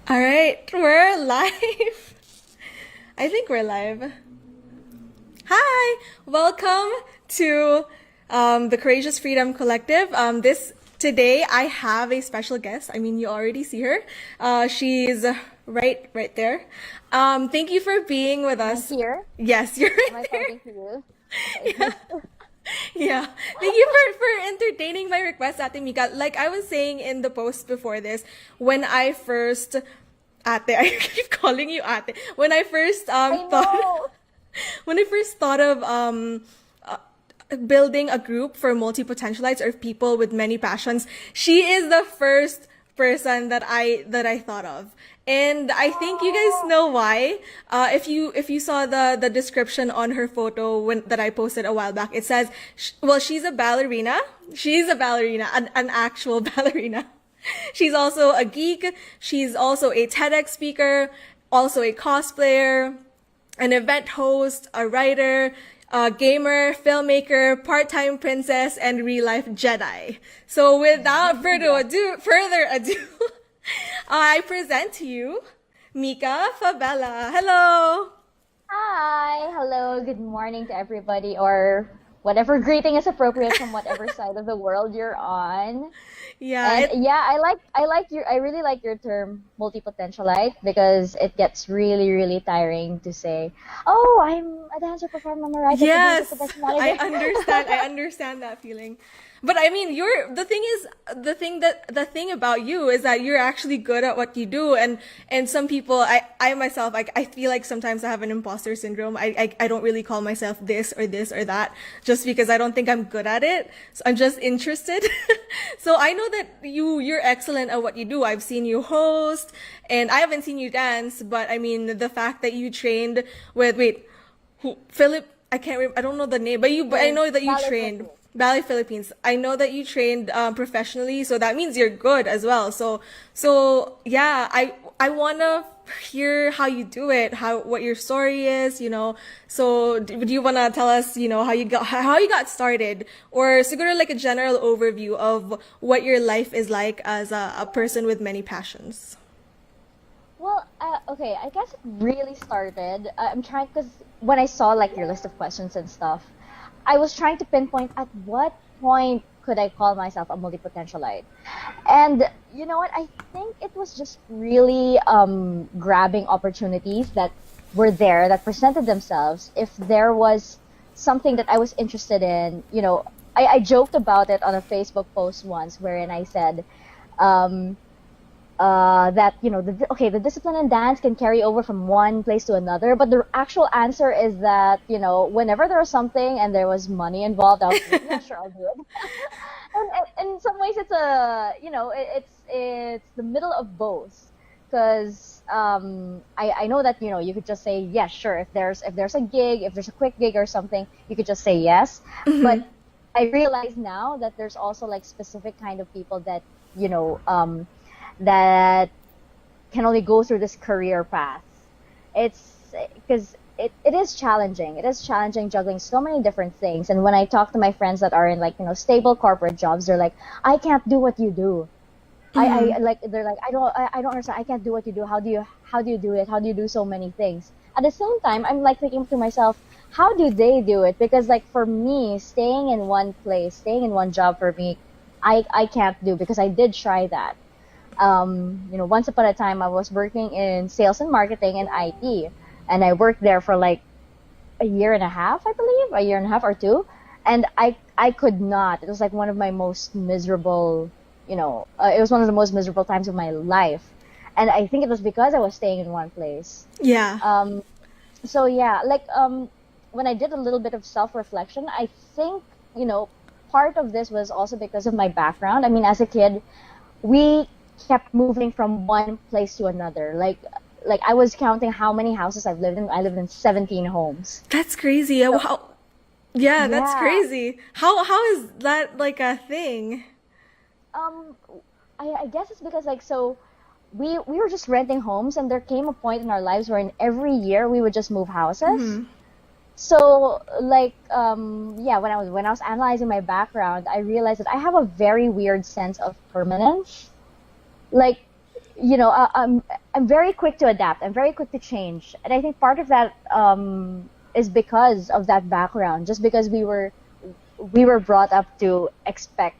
All right, we're live. I think we're live. Hi, welcome to the Courageous Freedom Collective. This today I have a special guest. I mean, you already see her. She's right there. Thank you for being with I'm us. here. Yes, you're Am right I there. talking to you? Yeah. Okay. Yeah. Thank you for entertaining my request, Ate Mika. Like I was saying in the post before this, when I first Ate, I keep calling you Ate. When I first I thought know. when I first thought of building a group for multi-potentialites or people with many passions, she is the first person that I thought of. And I think you guys Oh, know why. If you saw the description on her photo that I posted a while back, it says, well, she's a ballerina. She's a ballerina, an actual ballerina. She's also a geek. She's also a TEDx speaker, also a cosplayer, an event host, a writer, a gamer, filmmaker, part-time princess, and real-life Jedi. So without further ado, I present to you Mika Fabella. Hello. hi. Hello. Good morning to everybody, or whatever greeting is appropriate from whatever side of the world you're on. Yeah, And yeah, I really like your term multi-potentialite because it gets really, really tiring to say, oh, I'm a dancer, performer, I'm a writer, producer, yes, I potentiality. understand. I understand that feeling. But I mean, the thing about you is that you're actually good at what you do, and some people, I myself, I feel like sometimes I have an imposter syndrome. I don't really call myself this or that just because I don't think I'm good at it. So I'm just interested. So I know that you're excellent at what you do. I've seen you host, and I haven't seen you dance, but I mean the fact that you trained with Philip, I can't remember, I don't know the name, but I Yes, know that you Ballet trained Philippines. Ballet Philippines. I know that you trained professionally, so that means you're good as well. So yeah, I wanna hear how you do it, what your story is, you know. So do you wanna tell us, you know, how you got started, or siguro like a general overview of what your life is like as a person with many passions? Well, okay, I guess it really started. I'm trying because when I saw like your list of questions and stuff, I was trying to pinpoint at what point could I call myself a multi-potentialite. And you know what? I think it was just really grabbing opportunities that were there that presented themselves. If there was something that I was interested in, I joked about it on a Facebook post once wherein I said, um, that the discipline in dance can carry over from one place to another, but the actual answer is that whenever there was something and there was money involved, I was like, yeah, sure, I'll do it. And in some ways it's a it's the middle of both, because I know that you could just say yes, sure, if there's a gig, if there's a quick gig or something, you could just say yes. But I realize now that there's also like specific kind of people that you know um that can only go through this career path. It's because it is challenging. It is challenging juggling so many different things. And when I talk to my friends that are in like stable corporate jobs, they're like, I can't do what you do. I like they're like I don't understand. I can't do what you do. How do you do it? How do you do so many things? At the same time, I'm like thinking to myself, how do they do it? Because like for me, staying in one place, staying in one job for me, I can't do because I did try that. Once upon a time, I was working in sales and marketing and IT, and I worked there for like a year and a half, I believe, a year and a half or two, and I could not. It was like one of my most miserable, it was one of the most miserable times of my life, and I think it was because I was staying in one place. Yeah. Um, so yeah, like when I did a little bit of self-reflection, I think part of this was also because of my background. I mean, as a kid, we kept moving from one place to another. Like I was counting how many houses I've lived in. I lived in 17 homes. That's crazy. So How, yeah, that's yeah, crazy. How is that like a thing? um, I guess it's because like so we were just renting homes, and there came a point in our lives where in every year we would just move houses. So like yeah, when I was analyzing my background, I realized that I have a very weird sense of permanence. Like I'm very quick to adapt. I'm very quick to change, and I think part of that is because of that background. Just because we were brought up to expect,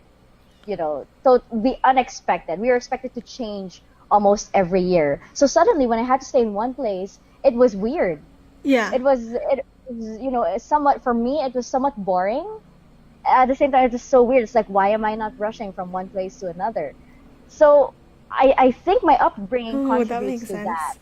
so the unexpected. We were expected to change almost every year. So suddenly, when I had to stay in one place, it was weird. Yeah. It was somewhat for me. It was somewhat boring. At the same time, it's just so weird. It's like, why am I not rushing from one place to another? So I think my upbringing Oh, that contributes makes to sense. that.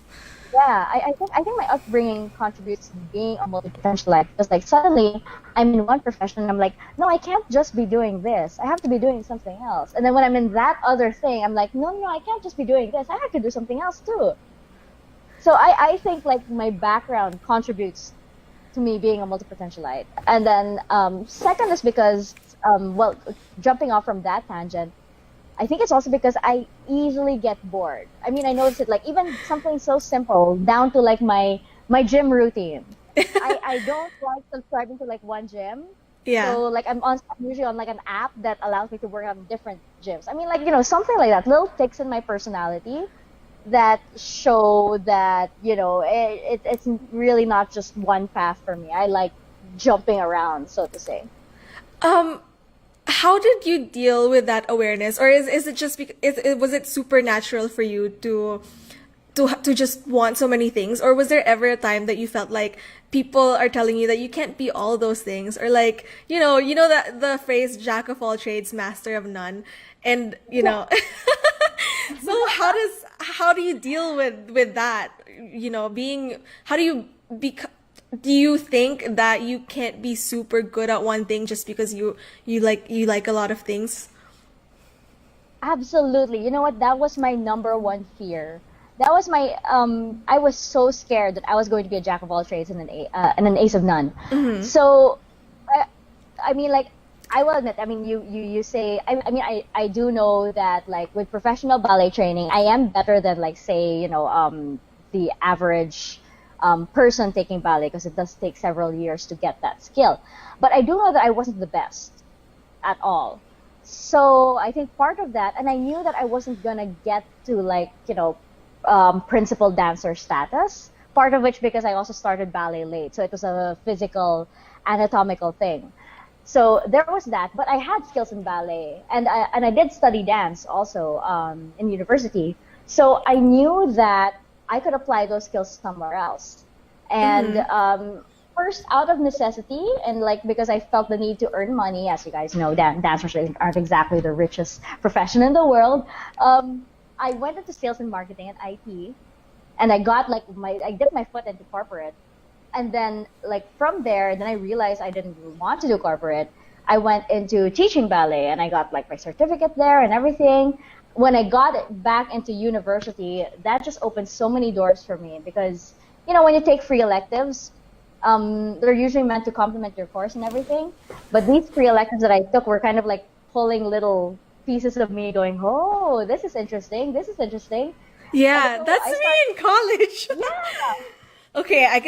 Yeah, I think my upbringing contributes to being a multi-potentialite because like suddenly I'm in one profession and I'm like, no, I can't just be doing this. I have to be doing something else. And then when I'm in that other thing, I'm like, no, no, I can't just be doing this. I have to do something else too. So I think like my background contributes to me being a multi-potentialite. And then second is because, well, jumping off from that tangent, I think it's also because I easily get bored. I mean, I notice it like even something so simple down to like my gym routine. I don't like subscribing to like one gym. Yeah. So like I'm usually on like an app that allows me to work on different gyms. I mean like something like that, little ticks in my personality that show that it's really not just one path for me. I like jumping around, so to say. Um, how did you deal with that awareness, or is it just was it supernatural for you to just want so many things, or was there ever a time that you felt like people are telling you that you can't be all those things, or like that the phrase "jack of all trades, master of none," and so how do you deal with that? Being how do you bec do you think that you can't be super good at one thing just because you like a lot of things? Absolutely. You know what? That was my number one fear. That was my I was so scared that I was going to be a jack of all trades and an ace of none. So I, I mean like I will admit, I mean you say I do know that like with professional ballet training, I am better than like say, the average person taking ballet because it does take several years to get that skill. But I do know that I wasn't the best at all. So I think part of that, and I knew that I wasn't gonna get to like principal dancer status. Part of which because I also started ballet late, so it was a physical, anatomical thing. So there was that, but I had skills in ballet, and I did study dance also in university. So I knew that I could apply those skills somewhere else. And first, out of necessity, and like because I felt the need to earn money, as you guys know, dancers aren't exactly the richest profession in the world. I went into sales and marketing at IT, and I dipped my foot into corporate, and then like from there, then I realized I didn't want to do corporate. I went into teaching ballet, and I got like my certificate there and everything. When I got it back into university, that just opened so many doors for me because when you take free electives, they're usually meant to complement your course and everything. But these free electives that I took were kind of like pulling little pieces of me going, oh, this is interesting, this is interesting. And Yeah, so that's I me started, in college. yeah, Okay, I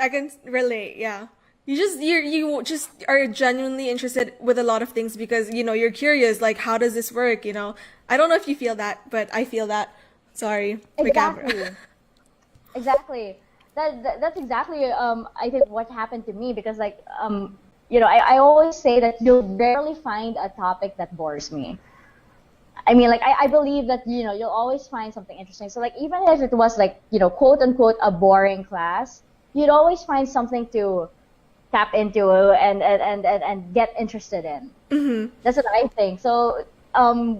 can relate. Yeah. You just are genuinely interested with a lot of things because you're curious like how does this work, I don't know if you feel that, but I feel that. Sorry, the camera. exactly. Exactly. That's exactly I think what happened to me because like I always say that you'll rarely find a topic that bores me. I mean like I believe that you'll always find something interesting. So like even if it was like quote unquote a boring class, you'd always find something to tap into and get interested in. That's what I think. So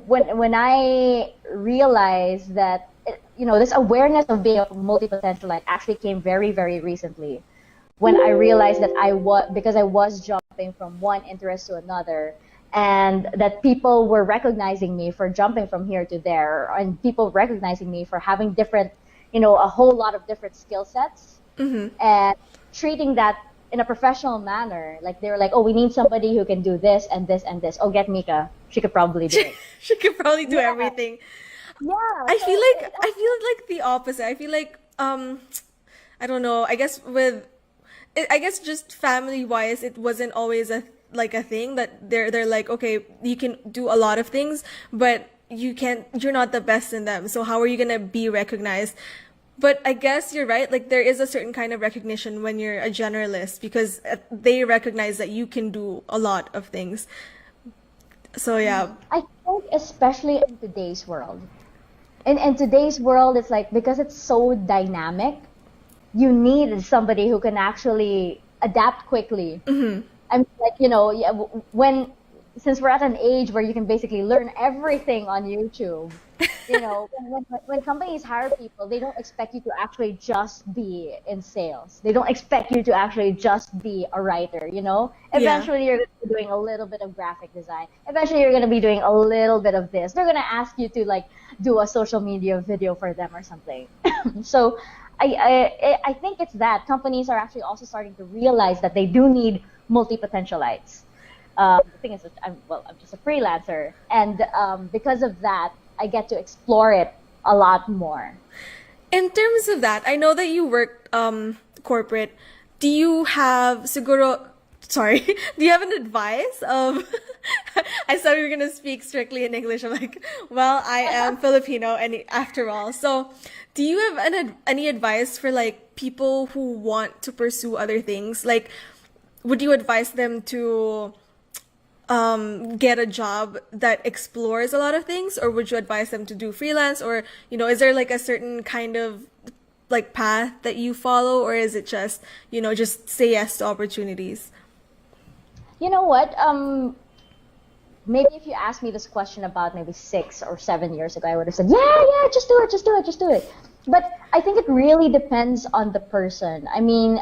when I realized that this awareness of being a multi-potentialite actually came very very recently when I realized that I was jumping from one interest to another, and that people were recognizing me for jumping from here to there, and people recognizing me for having different, a whole lot of different skill sets, and treating that in a professional manner. Like they were like, oh, we need somebody who can do this and this and this. Oh, get Mika. She could probably do it. She could probably do Yeah, everything. yeah. I So feel like I feel like the opposite. I feel like I don't know. I guess just family wise, it wasn't always a thing that they're like okay, you can do a lot of things, but you're not the best in them. So how are you gonna be recognized? But I guess you're right. Like there is a certain kind of recognition when you're a generalist because they recognize that you can do a lot of things. So yeah. I think especially in today's world. In today's world, it's like because it's so dynamic, you need somebody who can actually adapt quickly. I mean, like, yeah, when since we're at an age where you can basically learn everything on YouTube, when companies hire people, they don't expect you to actually just be in sales. They don't expect you to actually just be a writer, Yeah. Eventually, you're going to be doing a little bit of graphic design. Eventually, you're going to be doing a little bit of this. They're going to ask you to, like, do a social media video for them or something. So I think it's that. Companies are actually also starting to realize that they do need multi-potentialites. The thing is, that I'm just a freelancer, and because of that, I get to explore it a lot more. In terms of that, I know that you worked corporate. Do you have siguro sorry, do you have an advice of I thought we were gonna speak strictly in English. I'm like, well, I am Filipino and after all. So do you have any advice for like people who want to pursue other things? Like would you advise them to get a job that explores a lot of things, or would you advise them to do freelance, or is there like a certain kind of like path that you follow, or is it just just say yes to opportunities? You know what? Maybe if you asked me this question about maybe 6 or 7 years ago, I would have said, yeah, just do it, just do it, just do it. But I think it really depends on the person. I mean,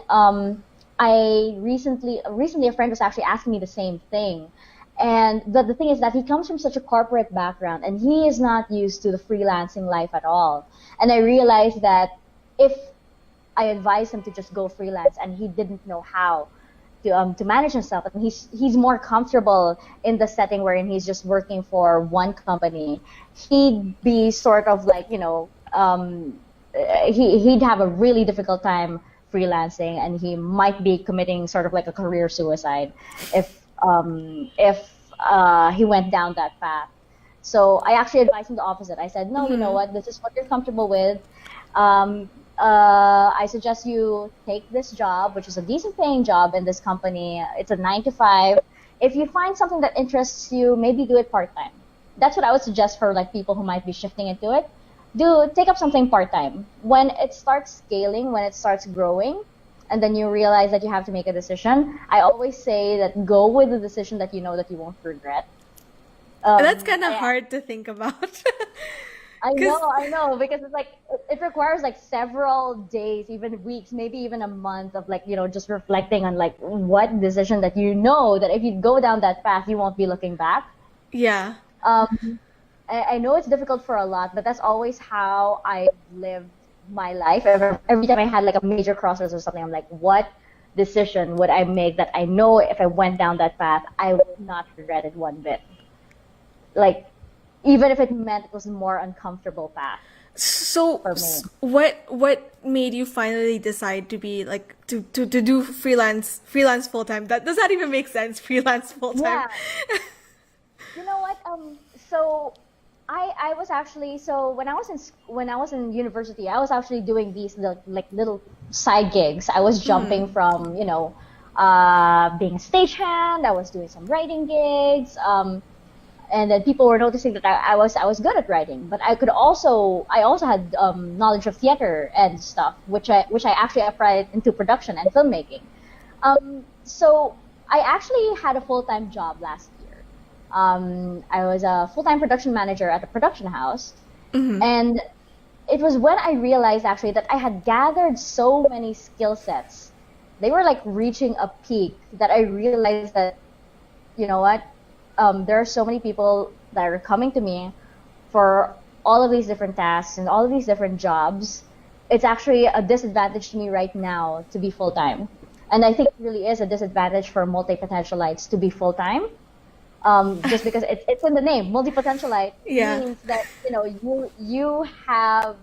I recently a friend was actually asking me the same thing. And the thing is that he comes from such a corporate background and he is not used to the freelancing life at all. And I realized that if I advised him to just go freelance and he didn't know how to manage himself, and he's more comfortable in the setting wherein he's just working for one company, he'd be sort of like, he'd have a really difficult time freelancing, and he might be committing sort of like a career suicide if he went down that path. So I actually advised him the opposite. I said, no, you know what, this is what you're comfortable with. I suggest you take this job, which is a decent paying job in this company. It's a 9 to 5. If you find something that interests you, maybe do it part-time. That's what I would suggest for like people who might be shifting into it. Take up something part-time. When it starts scaling, when it starts growing, and then you realize that you have to make a decision, I always say that go with the decision that you know that you won't regret. That's kind of hard to think about. I know, because it's like it requires like several days, even weeks, maybe even a month of like just reflecting on like what decision that that if you go down that path you won't be looking back. Yeah. I know it's difficult for a lot, but that's always how I lived my life. Every time I had like a major crossroads or something, I'm like, what decision would I make that I know if I went down that path, I would not regret it one bit. Like, even if it meant it was a more uncomfortable path. So for me. what made you finally decide to be like to do freelance full time? Does that even make sense? Freelance full time. Yeah. You know what? So I was actually when I was in university, I was actually doing these like little side gigs. I was jumping from being a stagehand. I was doing some writing gigs. And then people were noticing that I was good at writing, but I also had knowledge of theater and stuff, which I actually applied into production and filmmaking. So I actually had a full-time job last year. I was a full-time production manager at a production house, and it was when I realized actually that I had gathered so many skill sets. They were like reaching a peak that I realized that, you know what? There are so many people that are coming to me for all of these different tasks and all of these different jobs. It's actually a disadvantage to me right now to be full-time. And I think it really is a disadvantage for multi-potentialites to be full-time. Just because it's in the name, multi-potentialite means that, you have,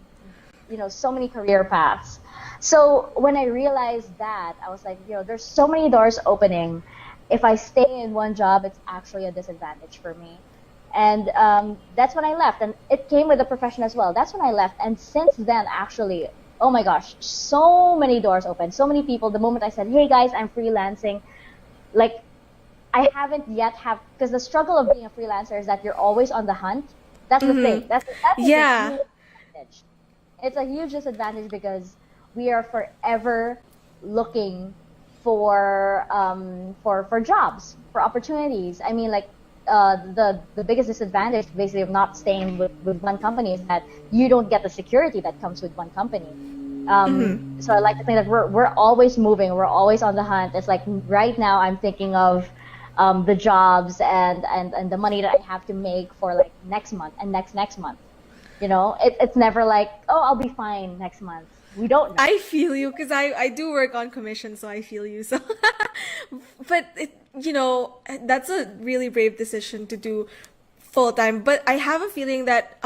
so many career paths. So when I realized that, I was like, there's so many doors opening. If I stay in one job, it's actually a disadvantage for me. And that's when I left, and it came with a profession as well. That's when I left, and since then, actually, oh my gosh, so many doors open, so many people. The moment I said, "Hey guys, I'm freelancing," like I haven't yet have because the struggle of being a freelancer is that you're always on the hunt. That's the thing. That's a Yeah. huge disadvantage. It's a huge disadvantage because we are forever looking for jobs, for opportunities. I mean, like the biggest disadvantage basically of not staying with one company is that you don't get the security that comes with one company. So I like to think that we're always moving, we're always on the hunt. It's like right now I'm thinking of the jobs and the money that I have to make for like next month and next month. It's never like, oh, I'll be fine next month. We don't know. I feel you because I do work on commission, so I feel you. So, but that's a really brave decision to do full time. But I have a feeling that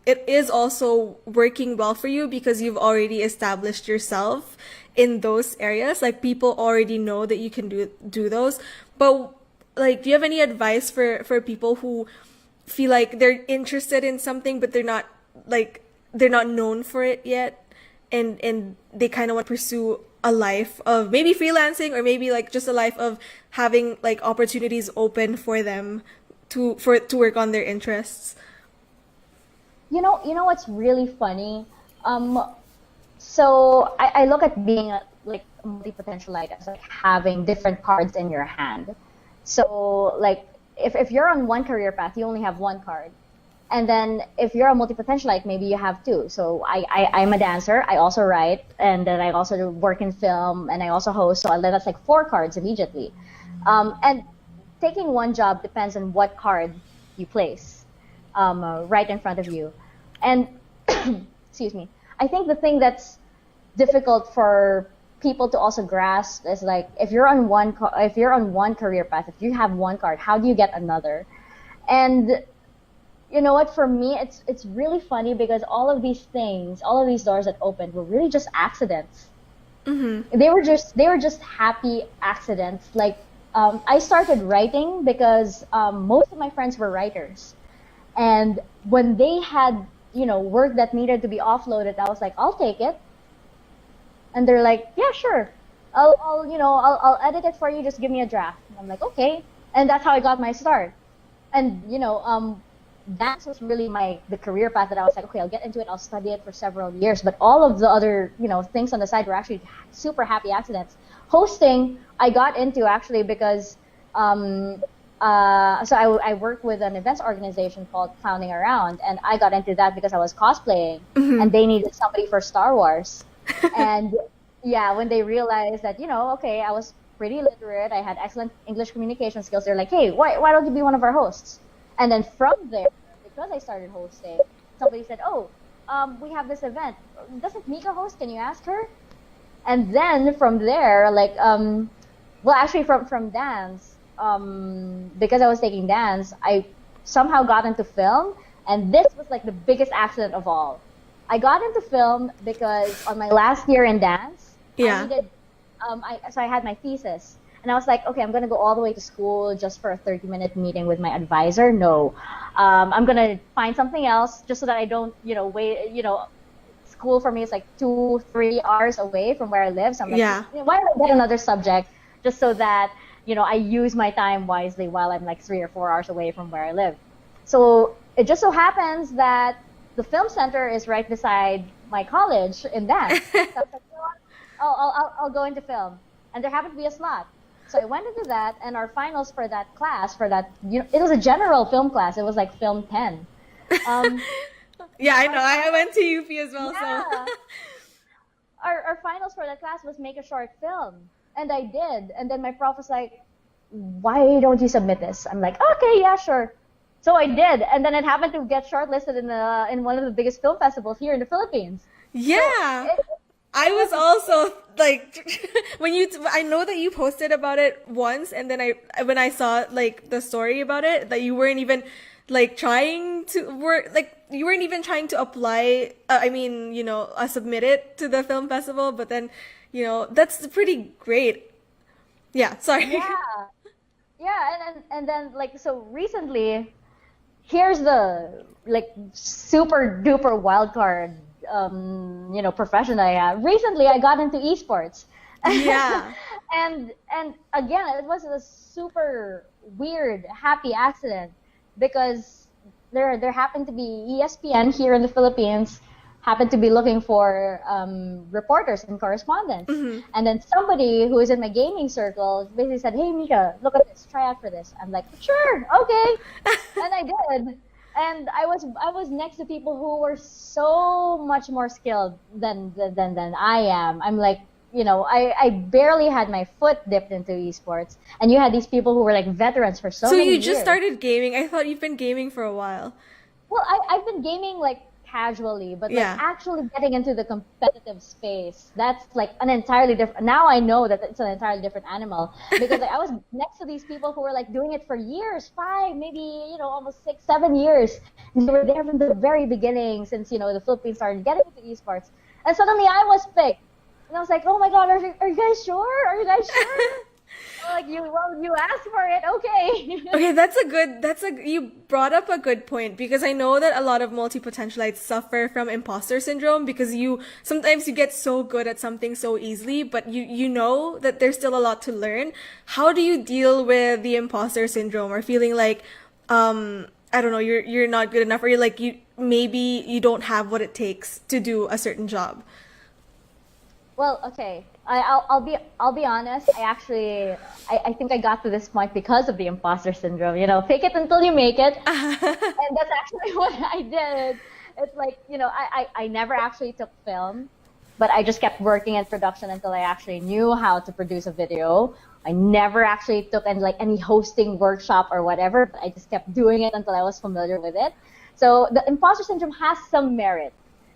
it is also working well for you because you've already established yourself in those areas. Like people already know that you can do those. But like, do you have any advice for people who feel like they're interested in something, but they're not known for it yet? And they kind of want to pursue a life of maybe freelancing or maybe like just a life of having like opportunities open for them to work on their interests. You know what's really funny? So I look at being like a multi-potentialite as like having different cards in your hand. So like if you're on one career path, you only have one card. And then if you're a multi-potentialite, maybe you have two. So I'm a dancer. I also write, and then I also work in film, and I also host. So that's like four cards immediately. And taking one job depends on what card you place right in front of you. And excuse me, I think the thing that's difficult for people to also grasp is like if you're on one career path, if you have one card, how do you get another? And you know what? For me, it's really funny because all of these things, all of these doors that opened were really just accidents. They were just happy accidents. Like I started writing because most of my friends were writers, and when they had work that needed to be offloaded, I was like, I'll take it, and they're like, yeah, sure, I'll edit it for you. Just give me a draft. And I'm like, okay, and that's how I got my start. And that was really the career path that I was like, okay, I'll get into it. I'll study it for several years. But all of the other, things on the side were actually super happy accidents. Hosting, I got into actually because, so I worked with an events organization called Clowning Around, and I got into that because I was cosplaying, and they needed somebody for Star Wars. And yeah, when they realized that, okay, I was pretty literate, I had excellent English communication skills, they're like, hey, why don't you be one of our hosts? And then from there, because I started hosting, somebody said, oh, we have this event. Doesn't Mika host? Can you ask her? And then from there, like, well, actually from dance, because I was taking dance, I somehow got into film. And this was like the biggest accident of all. I got into film because on my last year in dance, Yeah. I needed, so I had my thesis. And I was like, okay, I'm going to go all the way to school just for a 30-minute meeting with my advisor. No, I'm going to find something else just so that I don't, wait, school for me is like 2-3 hours away from where I live. So I'm like, Yeah. why don't I get another subject just so that, I use my time wisely while I'm like 3 or 4 hours away from where I live. So it just so happens that the film center is right beside my college in dance. So I was like, I'll go into film. And there happened to be a slot. So I went into that, and our finals for that class, it was a general film class. It was like film 10. Yeah, I know. I went to UP as well, Yeah. so. Our finals for that class was make a short film. And I did. And then my prof was like, why don't you submit this? I'm like, okay, yeah, sure. So I did. And then it happened to get shortlisted in one of the biggest film festivals here in the Philippines. Yeah. So I was also like I know that you posted about it once, and then when I saw like the story about it, that you weren't even like trying to you weren't even trying to apply, submit it to the film festival, but then that's pretty great. Yeah, sorry. yeah. Yeah, and then like so recently here's the like super duper wild card profession I have. Recently I got into esports. Yeah. And again, it was a super weird happy accident because there happened to be ESPN here in the Philippines happened to be looking for reporters and correspondents. And then somebody who is in my gaming circle basically said, "Hey Mika, look at this, try out for this." I'm like, "Sure, okay." And I did. And I was next to people who were so much more skilled than I am. I'm like, I barely had my foot dipped into esports, and you had these people who were like veterans for so So many you years. just started gaming? I thought you've been gaming for a while. Well, I've been gaming like casually, but like Yeah. actually getting into the competitive space, that's like an entirely different. Now I know that it's an entirely different animal because like, I was next to these people who were like doing it for years, 5, maybe almost 6, 7 years. And they were there from the very beginning since the Philippines started getting into esports, and suddenly I was picked, and I was like, oh my god, are you guys sure? Are you guys sure? Like you asked for it, okay. Okay, you brought up a good point because I know that a lot of multi-potentialites suffer from imposter syndrome because sometimes you get so good at something so easily, but you know that there's still a lot to learn. How do you deal with the imposter syndrome or feeling like, I don't know, you're not good enough, or you're like, maybe you don't have what it takes to do a certain job? Well, okay. I'll be honest. I think I got to this point because of the imposter syndrome. Fake it until you make it, and that's actually what I did. It's like I never actually took film, but I just kept working in production until I actually knew how to produce a video. I never actually took any hosting workshop or whatever, but I just kept doing it until I was familiar with it. So the imposter syndrome has some merit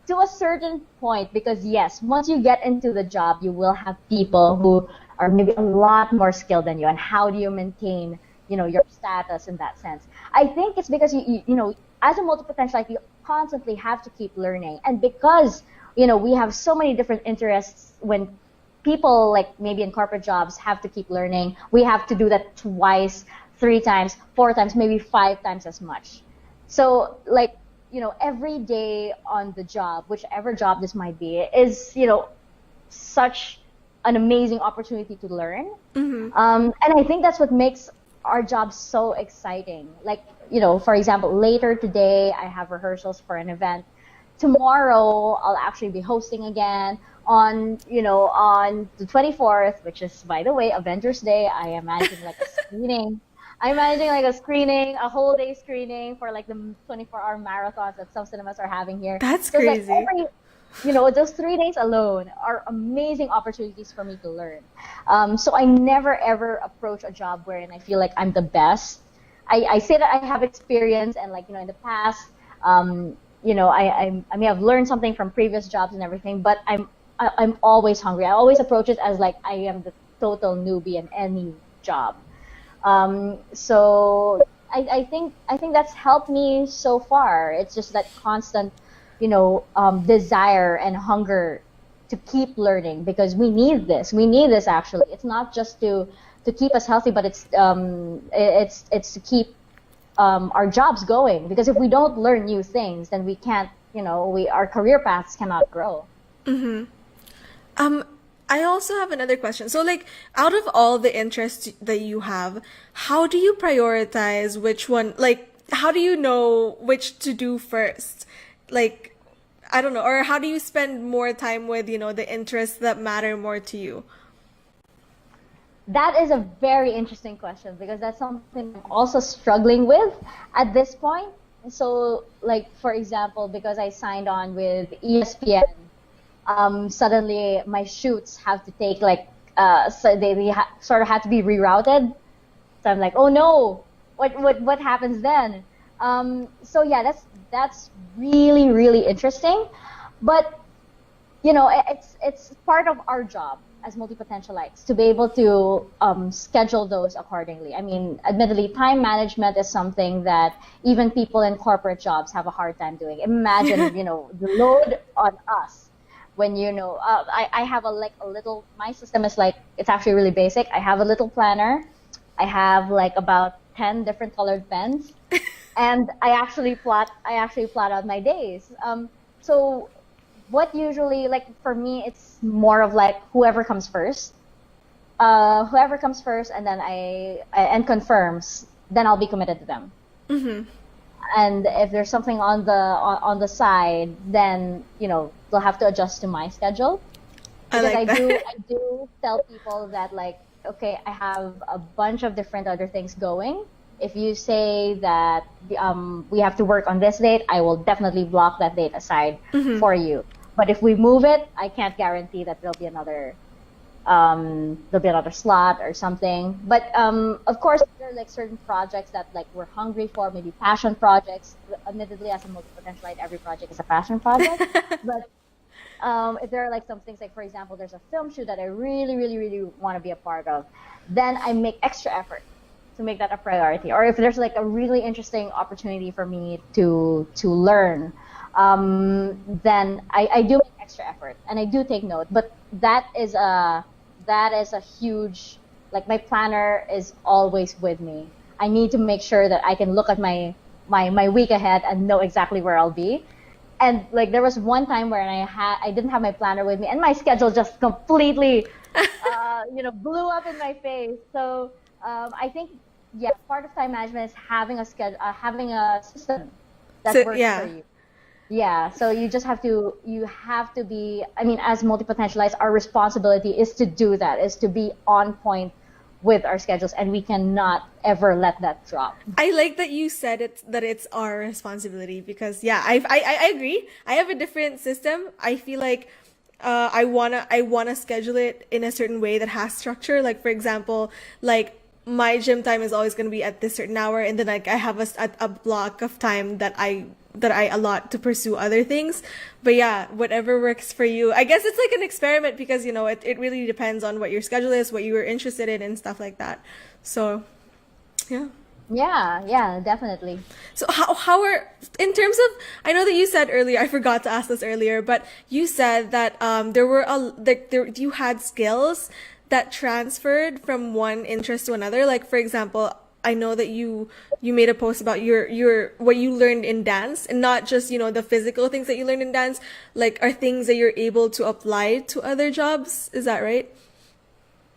to a certain point because yes, once you get into the job, you will have people who are maybe a lot more skilled than you. And how do you maintain, your status in that sense? I think it's because you as a multi-potentialite, you constantly have to keep learning, and because we have so many different interests. When people like maybe in corporate jobs have to keep learning, we have to do that twice, 3 times, 4 times, maybe 5 times as much. So like every day on the job, whichever job this might be, is, such an amazing opportunity to learn. And I think that's what makes our job so exciting. Like, for example, later today, I have rehearsals for an event. Tomorrow, I'll actually be hosting again. On the 24th, which is, by the way, Avengers Day, I am managing like a screening. I'm managing like a whole day screening for like the 24-hour marathons that some cinemas are having here. That's So crazy. like those 3 days alone are amazing opportunities for me to learn. So I never ever approach a job wherein I feel like I'm the best. I say that I have experience and like in the past, I may have learned something from previous jobs and everything, but I'm always hungry. I always approach it as like I am the total newbie in any job. So I think that's helped me so far. It's just that constant, desire and hunger to keep learning because we need this. We need this actually. It's not just to keep us healthy, but it's to keep our jobs going. Because if we don't learn new things, then we can't. Our career paths cannot grow. I also have another question. So, like, out of all the interests that you have, how do you prioritize which one? Like, how do you know which to do first? Like, I don't know. Or how do you spend more time with, the interests that matter more to you? That is a very interesting question because that's something I'm also struggling with at this point. So, like, for example, because I signed on with ESPN, suddenly my shoots have to take so they sort of have to be rerouted. So I'm like, oh no, what happens then? So yeah, that's really really interesting, but it's part of our job as multi-potentialites to be able to schedule those accordingly. I mean, admittedly, time management is something that even people in corporate jobs have a hard time doing. Imagine the load on us. When I have a little, my system is like, it's actually really basic. I have a little planner. I have like about 10 different colored pens. and I actually plot out my days. So what usually, like for me, it's more of like whoever comes first, and then and confirms, then I'll be committed to them. And if there's something on the side, then they'll have to adjust to my schedule, I because like that. I do tell people that, like, okay, I have a bunch of different other things going. If you say that we have to work on this date, I will definitely block that date aside for you. But if we move it, I can't guarantee that there'll be another slot or something. But of course, there are like certain projects that like we're hungry for, maybe passion projects. Admittedly, as a multi-potentialite, every project is a passion project. But if there are like some things, like for example, there's a film shoot that I really, really, really want to be a part of, then I make extra effort to make that a priority. Or if there's like a really interesting opportunity for me to learn, then I do make extra effort and I do take note. But that is a huge, like, my planner is always with me. I need to make sure that I can look at my week ahead and know exactly where I'll be. And like there was one time where I didn't have my planner with me, and my schedule just completely blew up in my face. So I think, yeah, part of time management is having a system that So works for yeah. you. Yeah, so you have to be, I mean, as multi-potentialites, our responsibility is to do that, is to be on point with our schedules, and we cannot ever let that drop. I like that you said that it's our responsibility, because yeah, I agree. I have a different system. I feel like I wanna schedule it in a certain way that has structure. Like for example, like my gym time is always gonna be at this certain hour, and then like I have a block of time that I allot to pursue other things. But yeah, whatever works for you. I guess it's like an experiment, because it really depends on what your schedule is, what you were interested in, and stuff like that. So yeah. Yeah, yeah, definitely. So how are, in terms of, I know that you said earlier, I forgot to ask this earlier, but you said that there were you had skills that transferred from one interest to another. Like for example, I know that you made a post about your what you learned in dance, and not just the physical things that you learned in dance, like are things that you're able to apply to other jobs. Is that right?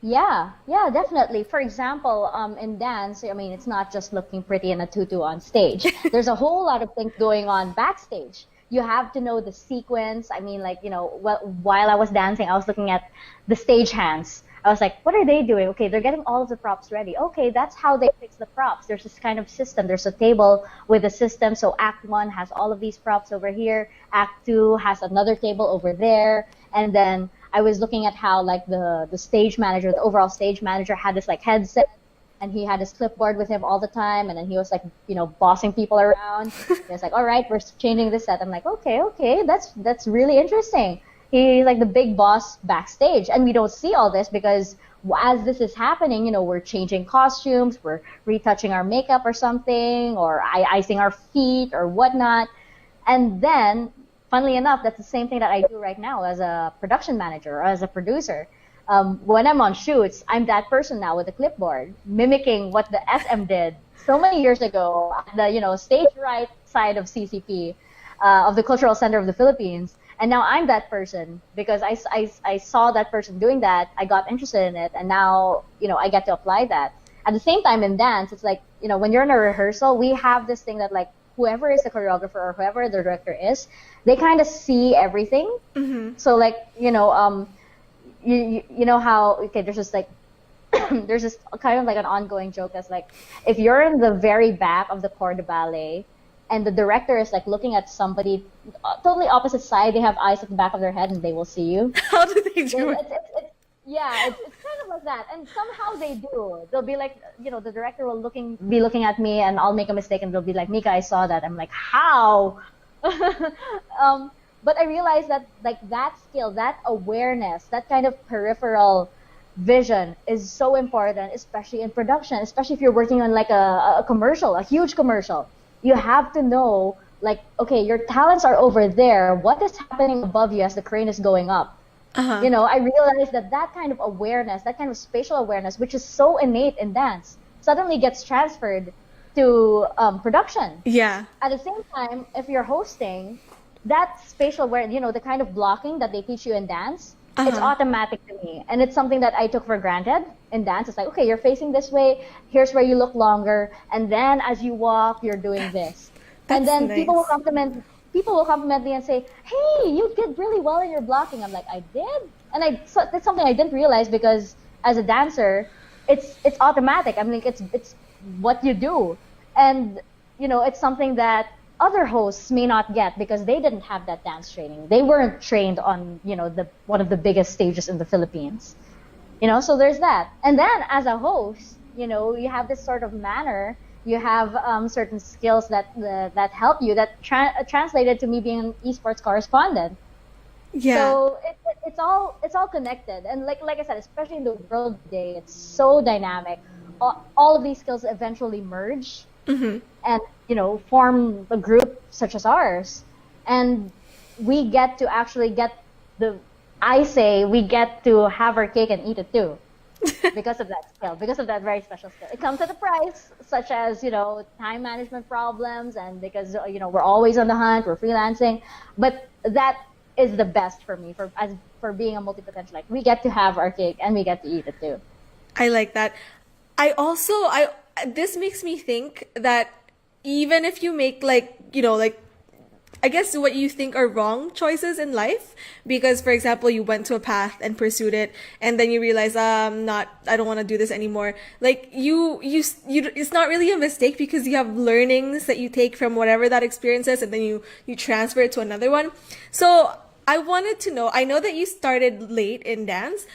Yeah, yeah, definitely. For example, in dance, I mean, it's not just looking pretty in a tutu on stage. There's a whole lot of things going on backstage. You have to know the sequence. I mean, like, while I was dancing, I was looking at the stage hands. I was like, what are they doing? Okay, they're getting all of the props ready. Okay, that's how they fix the props. There's this kind of system. There's a table with a system. So Act 1 has all of these props over here. Act 2 has another table over there. And then I was looking at how, like, the stage manager, the overall stage manager, had this like headset, and he had his clipboard with him all the time, and then he was like, bossing people around. He was like, all right, we're changing this set. I'm like, okay, that's really interesting. He's like the big boss backstage, and we don't see all this because as this is happening, we're changing costumes, we're retouching our makeup or something, or icing our feet or whatnot. And then, funnily enough, that's the same thing that I do right now as a production manager or as a producer. When I'm on shoots, I'm that person now with a clipboard, mimicking what the SM did so many years ago at the stage right side of CCP, of the Cultural Center of the Philippines. And now I'm that person because I saw that person doing that. I got interested in it, and now I get to apply that. At the same time, in dance, it's like when you're in a rehearsal, we have this thing that, like, whoever is the choreographer or whoever the director is, they kind of see everything. So like you know how, okay, there's just like there's this kind of like an ongoing joke that's like, if you're in the very back of the corps de ballet and the director is like looking at somebody totally opposite side, they have eyes at the back of their head and they will see you. How do they do Then it? yeah, it's kind of like that, and somehow they do. They'll be like, the director will be looking at me, and I'll make a mistake, and they'll be like, Mika, I saw that. I'm like, how? But I realized that, like, that skill, that awareness, that kind of peripheral vision is so important, especially in production, especially if you're working on like a commercial, a huge commercial. You have to know, like, okay, your talents are over there. What is happening above you as the crane is going up? Uh-huh. I realized that kind of awareness, that kind of spatial awareness, which is so innate in dance, suddenly gets transferred to production. Yeah. At the same time, if you're hosting, that spatial awareness, the kind of blocking that they teach you in dance, it's automatic to me. And it's something that I took for granted in dance. It's like, okay, you're facing this way, here's where you look longer, and then as you walk, you're doing this. And That's then nice. people will compliment me and say, hey, you did really well in your blocking. I'm like, I did? And that's something I didn't realize, because as a dancer, it's automatic. I mean, it's what you do. And, it's something that other hosts may not get because they didn't have that dance training. They weren't trained on, one of the biggest stages in the Philippines. So there's that. And then as a host, you have this sort of manner, you have certain skills that help you, that translated to me being an esports correspondent. Yeah. So it's all connected. And like I said, especially in the world today, it's so dynamic. All of these skills eventually merge and form a group such as ours, and we get to actually get we get to have our cake and eat it too, because of that skill, because of that very special skill. It comes at a price, such as time management problems, and because we're always on the hunt, we're freelancing, but that is the best for me for being a multi-potential. Like, we get to have our cake and we get to eat it too. I like that. This makes me think that even if you make I guess what you think are wrong choices in life, because for example, you went to a path and pursued it, and then you realize, I don't want to do this anymore. Like it's not really a mistake, because you have learnings that you take from whatever that experience is, and then you transfer it to another one. So I wanted to know, I know that you started late in dance.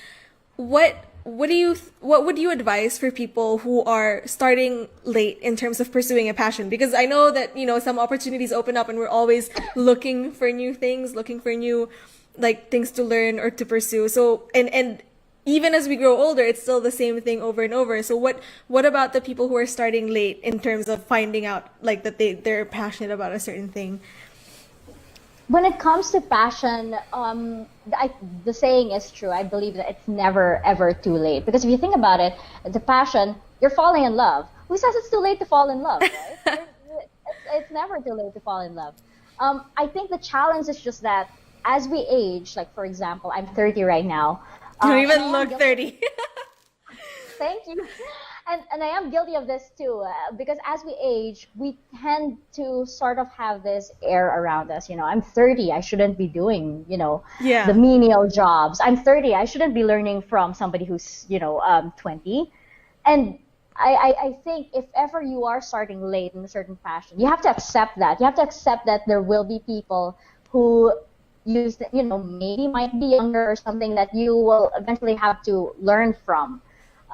What would you advise for people who are starting late in terms of pursuing a passion? Because I know that, some opportunities open up and we're always looking for new things, looking for new things to learn or to pursue. So, and even as we grow older, it's still the same thing over and over. So what about the people who are starting late in terms of finding out that they're passionate about a certain thing? When it comes to passion, the saying is true. I believe that it's never, ever too late. Because if you think about it, the passion, you're falling in love. Who says it's too late to fall in love, right? It's never too late to fall in love. I think the challenge is just that as we age, like for example, I'm 30 right now. You don't even look 30. Thank you. And I am guilty of this too, because as we age, we tend to sort of have this air around us. I'm 30, I shouldn't be doing, the menial jobs. I'm 30, I shouldn't be learning from somebody who's, 20. And I think if ever you are starting late in a certain passion, you have to accept that. You have to accept that there will be people who maybe might be younger or something, that you will eventually have to learn from.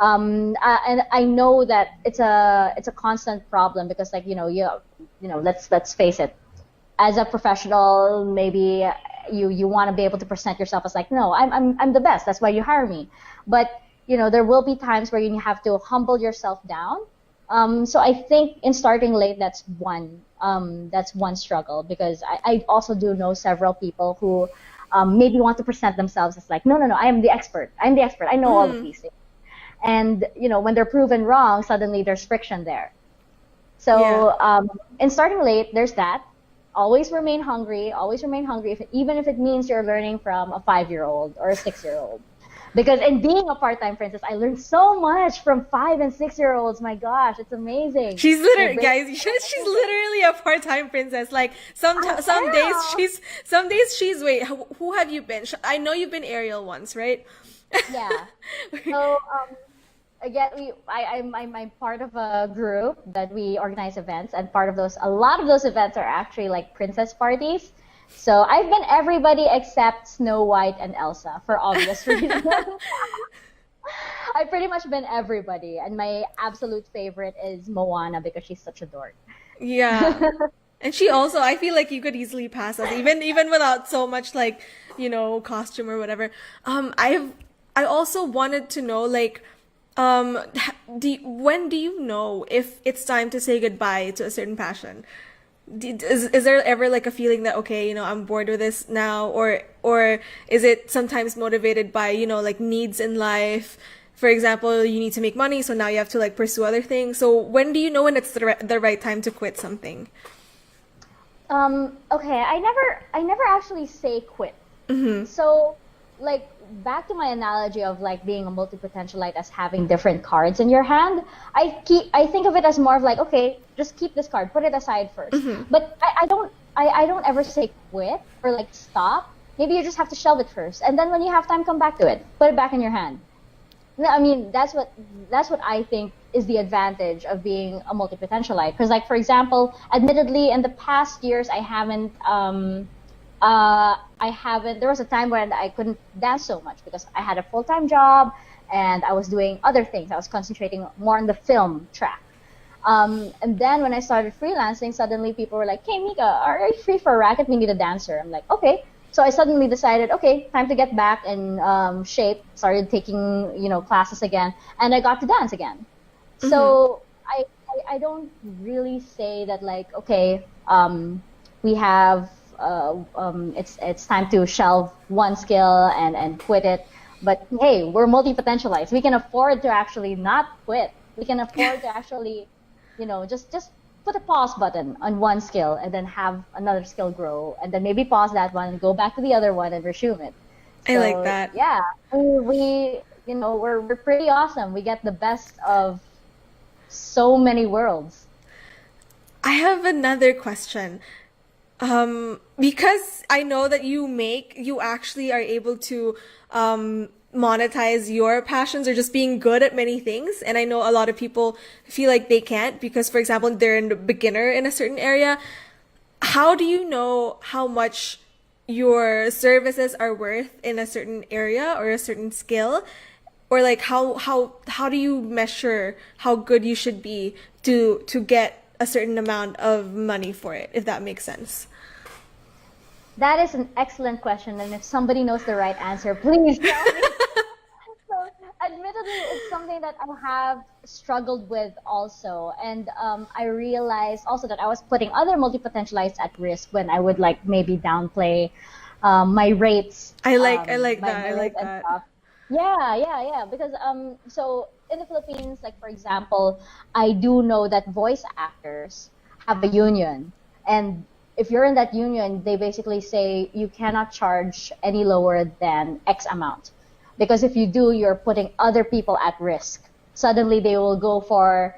And I know that it's a constant problem, because let's face it, as a professional, maybe you want to be able to present yourself as no, I'm the best, that's why you hire me. But there will be times where you have to humble yourself down. So I think in starting late, that's one struggle, because I also do know several people who maybe want to present themselves as no, I am the expert, I know all of these things. And when they're proven wrong, suddenly there's friction there. So in starting late, there's that. Always remain hungry, even if it means you're learning from a 5-year-old or a 6-year-old. Because in being a part-time princess, I learned so much from 5 and 6-year-olds. My gosh, it's amazing. She's literally, guys, she's literally a part-time princess. Some days she's, wait, who have you been? I know you've been Ariel once, right? Yeah. So again, I'm part of a group that we organize events, and a lot of those events are actually princess parties. So I've been everybody except Snow White and Elsa, for obvious reasons. I've pretty much been everybody, and my absolute favorite is Moana, because she's such a dork. Yeah. And she also, I feel like you could easily pass us, even without so much costume or whatever. I also wanted to know when do you know if it's time to say goodbye to a certain passion? Is there ever a feeling that, okay, I'm bored with this now, or is it sometimes motivated by needs in life? for example, you need to make money, so now you have to like pursue other things. So when do you know when it's the right time to quit something? Okay, I never actually say quit. So, like, back to my analogy of like being a multi-potentialite as having different cards in your hand, I think of it as more of like, okay, just keep this card, put it aside first. But I don't ever say quit or like stop. Maybe you just have to shelve it first, and then when you have time, come back to it, put it back in your hand. No, I mean that's what I think is the advantage of being a multi-potentialite. Because, like, for example, admittedly, in the past years, I haven't. There was a time when I couldn't dance so much because I had a full-time job and I was doing other things. I was concentrating more on the film track. And then when I started freelancing, suddenly people were like, "Hey, Mika, are you free for a racket? We need a dancer." I'm like, "Okay." So I suddenly decided, okay, time to get back in shape. Started taking, classes again, and I got to dance again. So I don't really say that, like, okay, we have it's time to shelve one skill and quit it. But hey, we're multi-potentialites. We can afford to actually not quit. We can afford to actually, just put a pause button on one skill and then have another skill grow, and then maybe pause that one and go back to the other one and resume it. I like So that. yeah, we're pretty awesome. We get the best of so many worlds. I have another question. Because I know that you actually are able to monetize your passions or just being good at many things. And I know a lot of people feel like they can't because, for example, they're a beginner in a certain area. How do you know how much your services are worth in a certain area or a certain skill? Or like how do you measure how good you should be to get a certain amount of money for it, if that makes sense? That is an excellent question, and if somebody knows the right answer, please tell me. So, admittedly, it's something that I have struggled with also, and I realized also that I was putting other multi-potentialites at risk when I would like maybe downplay my rates, I like my, that. my I rates like and that. stuff. Yeah, yeah, yeah. Because so in the Philippines, like for example, I do know that voice actors have a union, and if you're in that union, they basically say you cannot charge any lower than X amount. Because if you do, you're putting other people at risk. Suddenly they will go for,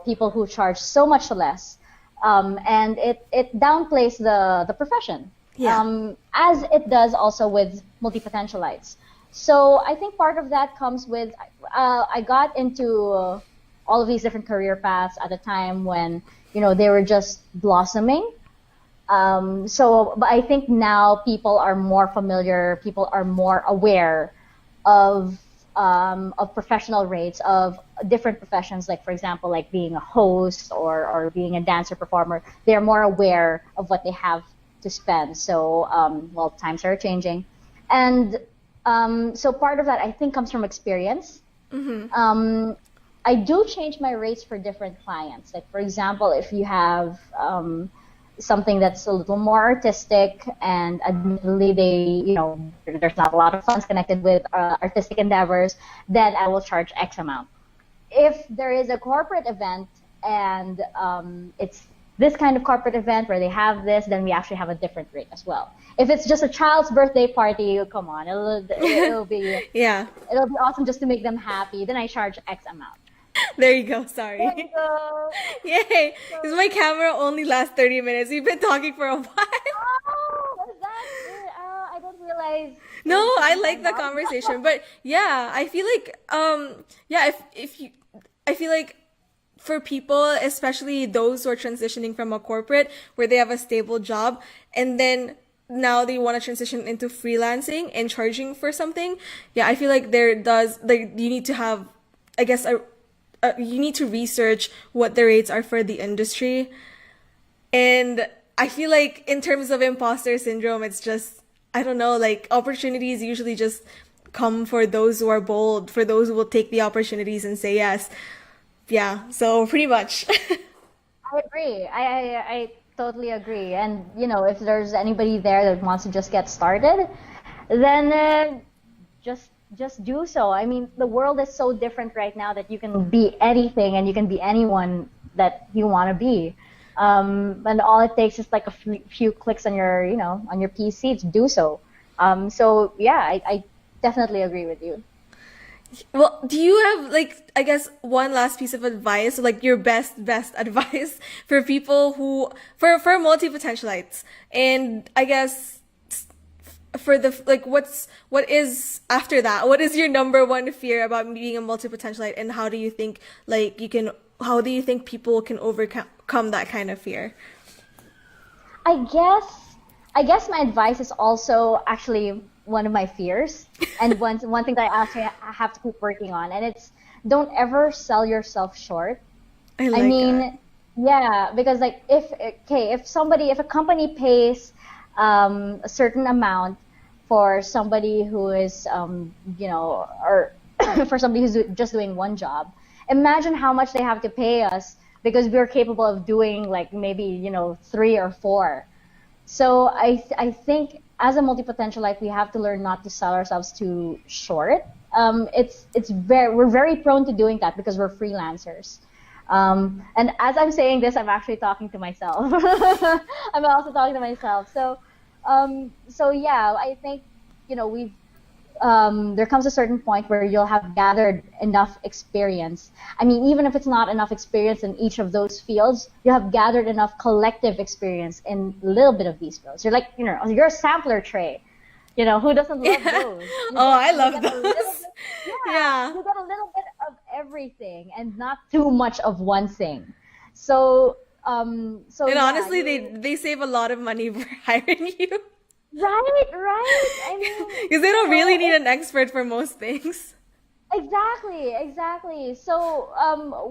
people who charge so much less. And it downplays the profession. Yeah. As it does also with multi-potentialites. So I think part of that comes with, I got into all of these different career paths at a time when, they were just blossoming. But I think now people are more familiar, people are more aware of professional rates of different professions, like for example, like being a host or being a dancer performer. They're more aware of what they have to spend. So, well, times are changing, and so part of that I think comes from experience. I do change my rates for different clients. Like for example, if you have something that's a little more artistic, and admittedly there's not a lot of funds connected with artistic endeavors, then I will charge X amount. If there is a corporate event and it's this kind of corporate event where they have this, then we actually have a different rate as well. If it's just a child's birthday party, come on, it'll be Yeah. it'll be awesome just to make them happy. Then I charge X amount. There you go. There you Sorry. go. Yay. So, Because my camera only lasts 30 minutes. We've been talking for a while. oh, is that? I didn't realize No, it was I getting like that the long. conversation, but yeah, I feel like yeah, if you I feel like for people, especially those who are transitioning from a corporate where they have a stable job and then now they want to transition into freelancing and charging for something, yeah, I feel like you need to have, I guess, you need to research what the rates are for the industry. And I feel like in terms of imposter syndrome, it's just, I don't know, like opportunities usually just come for those who are bold, for those who will take the opportunities and say yes. Yeah, so pretty much. I agree. I totally agree. And if there's anybody there that wants to just get started, then just just do so. I mean, the world is so different right now that you can be anything and you can be anyone that you want to be. And all it takes is like a few clicks on your, on your PC to do so. So yeah, I definitely agree with you. Well, do you have like, I guess, one last piece of advice, like your best advice for people who for multi-potentialites? And I guess for the like what is after that? What is your number one fear about being a multi-potentialite, and how do you think like you can how do you think people can overcome that kind of fear? I guess I guess my advice is also actually one of my fears, and one thing that I actually have to keep working on, and it's don't ever sell yourself short. I I like that. mean, yeah, because like if a company pays a certain amount for somebody who is or for somebody who's just doing one job, imagine how much they have to pay us because we're capable of doing like maybe three or four. So I think as a multi-potentialite, we have to learn not to sell ourselves too short. We're very prone to doing that because we're freelancers. And as I'm saying this, I'm actually talking to myself. I'm also talking to myself. So yeah, I think we've there comes a certain point where you'll have gathered enough experience. I mean, even if it's not enough experience in each of those fields, you have gathered enough collective experience in a little bit of these fields. You're like, you're a sampler tray. Who doesn't love Yeah. those? Oh, I You love get a little those. bit, yeah, Yeah. you get a little bit of everything and not too much of one thing. So And yeah, honestly, they save a lot of money for hiring you right. I mean, because they don't really need an expert for most things. exactly. So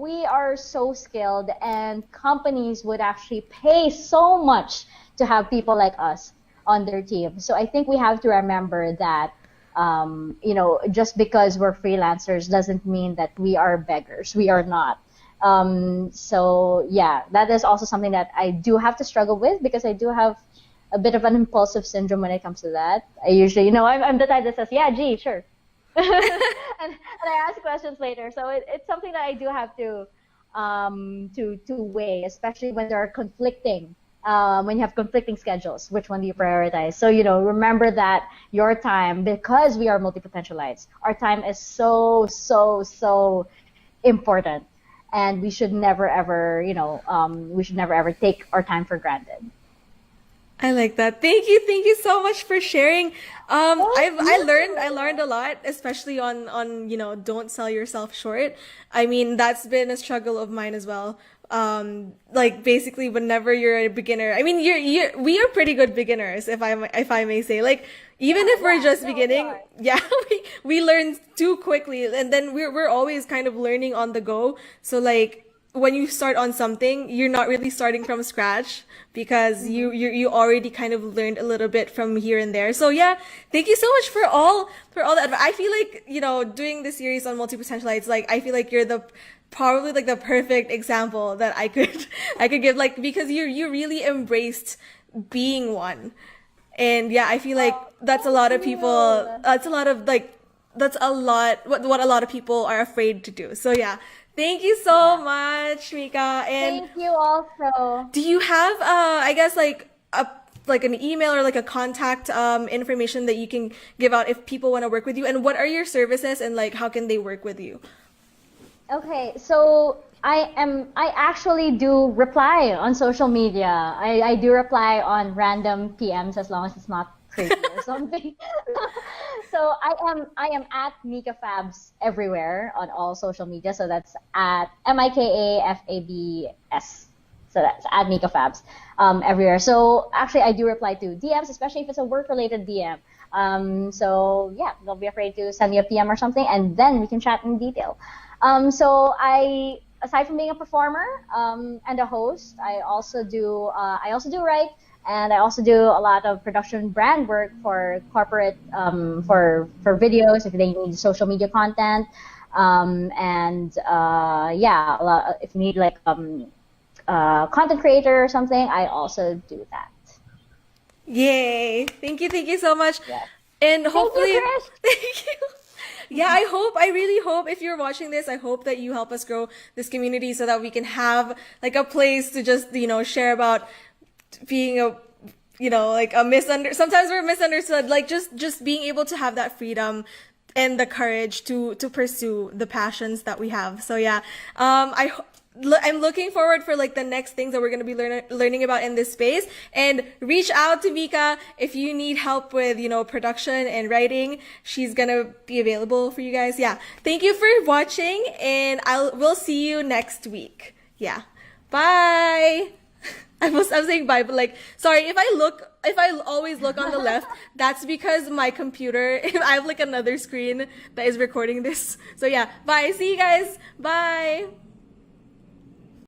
we are so skilled, and companies would actually pay so much to have people like us on their team. So I think we have to remember that, just because we're freelancers doesn't mean that we are beggars. We are not. So yeah, that is also something that I do have to struggle with because I do have a bit of an impulsive syndrome when it comes to that. I usually, I'm the type that says, yeah, gee, sure. And I ask questions later. So it's something that I do have to weigh, especially when there are when you have conflicting schedules. Which one do you prioritize? So remember that your time, because we are multi-potentialites, our time is so important, and we should never ever take our time for granted. I like that. Thank you so much for sharing. Thank I you. learned a lot, especially on don't sell yourself short. I mean, that's been a struggle of mine as well. Like basically, whenever you're a beginner, I mean, we are pretty good beginners, if I may say. Like even if we're Yeah, just no, we beginning, are. yeah, we learn too quickly, and then we're always kind of learning on the go. So like when you start on something, you're not really starting from scratch because Mm-hmm. you already kind of learned a little bit from here and there. So yeah, thank you so much for all that advice. I feel like, doing this series on multi potentialites, like I feel like you're the probably like the perfect example that I could I could give, like because you really embraced being one. And yeah, I feel like Oh, that's a thank lot of people you. that's a lot of like that's a lot what a lot of people are afraid to do. So yeah, thank you so Yeah. much, Mika. And Thank you also. do you have I guess like an email or like a contact information that you can give out if people want to work with you, and what are your services and like how can they work with you? Okay, so I actually do reply on social media. I do reply on random PMs as long as it's not crazy or something. So I am at Mika Fabs everywhere on all social media. So that's at MikaFabs. So that's at Mika Fabs everywhere. So actually I do reply to DMs, especially if it's a work related DM. So yeah, don't be afraid to send me a PM or something, and then we can chat in detail. So aside from being a performer and a host, I also do write, and I also do a lot of production brand work for corporate for videos if they need social media content, and yeah, if you need like content creator or something, I also do that. Yay. Thank you so much. Yes. And Thank you, hopefully Chris. thank you. Yeah, I really hope if you're watching this, I hope that you help us grow this community so that we can have like a place to just, share about being a, like sometimes we're misunderstood, like just being able to have that freedom and the courage to pursue the passions that we have. So yeah, I'm looking forward for like the next things that we're going to be learning about in this space, and reach out to Mika if you need help with, production and writing. She's going to be available for you guys. Yeah. Thank you for watching, and we'll see you next week. Yeah. Bye. I'm saying bye, but like, sorry, if I always look on the left, that's because my computer, I have like another screen that is recording this. So yeah, bye. See you guys. Bye.